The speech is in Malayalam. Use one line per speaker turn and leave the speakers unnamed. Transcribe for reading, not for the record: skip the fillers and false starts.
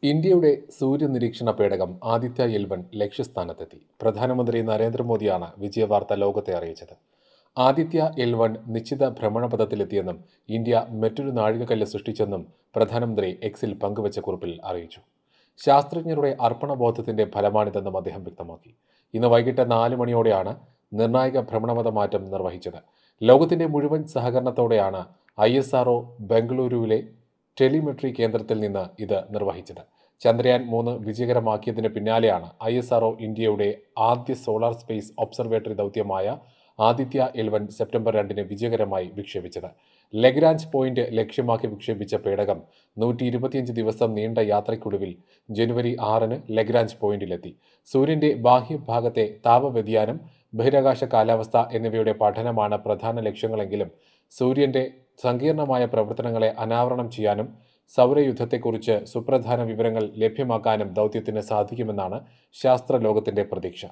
ഇന്ത്യയുടെ സൂര്യനിരീക്ഷണ പേടകം ആദിത്യ-L1 ലക്ഷ്യസ്ഥാനത്തെത്തി. പ്രധാനമന്ത്രി നരേന്ദ്രമോദിയാണ് വിജയവാർത്ത ലോകത്തെ അറിയിച്ചത്. ആദിത്യ-L1 നിശ്ചിത ഭ്രമണപഥത്തിലെത്തിയെന്നും ഇന്ത്യ മറ്റൊരു നാഴികക്കല്ല് സൃഷ്ടിച്ചെന്നും പ്രധാനമന്ത്രി എക്സിൽ പങ്കുവച്ച കുറിപ്പിൽ അറിയിച്ചു. ശാസ്ത്രജ്ഞരുടെ അർപ്പണബോധത്തിന്റെ ഫലമാണിതെന്നും അദ്ദേഹം വ്യക്തമാക്കി. ഇന്ന് വൈകിട്ട് 4 മണിയോടെയാണ് നിർണായക ഭ്രമണപഥ മാറ്റം നിർവഹിച്ചത്. ലോകത്തിന്റെ മുഴുവൻ സഹകരണത്തോടെയാണ് ISRO ബംഗളൂരുവിലെ ടെലിമെട്രി കേന്ദ്രത്തിൽ നിന്ന് ഇത് നിർവഹിച്ചത്. ചന്ദ്രയാൻ 3 വിജയകരമാക്കിയതിന് പിന്നാലെയാണ് ISRO ഇന്ത്യയുടെ ആദ്യ സോളാർ സ്പേസ് ഒബ്സർവേറ്ററി ദൗത്യമായ ആദിത്യ-L1 സെപ്റ്റംബർ 2 വിജയകരമായി വിക്ഷേപിച്ചത്. ലഗ്രാഞ്ച് പോയിന്റ് ലക്ഷ്യമാക്കി വിക്ഷേപിച്ച പേടകം 125 ദിവസം നീണ്ട യാത്രയ്ക്കൊടുവിൽ ജനുവരി 6 ലഗ്രാഞ്ച് പോയിന്റിലെത്തി. സൂര്യന്റെ ബാഹ്യഭാഗത്തെ താപവ്യതിയാനം, ബഹിരാകാശ കാലാവസ്ഥ എന്നിവയുടെ പഠനമാണ് പ്രധാന ലക്ഷ്യങ്ങളെങ്കിലും സൂര്യന്റെ സങ്കീർണമായ പ്രവർത്തനങ്ങളെ അനാവരണം ചെയ്യാനും സൗരയുദ്ധത്തെക്കുറിച്ച് സുപ്രധാന വിവരങ്ങൾ ലഭ്യമാക്കാനും ദൗത്യത്തിന് സാധിക്കുമെന്നാണ് ശാസ്ത്രലോകത്തിന്റെ പ്രതീക്ഷ.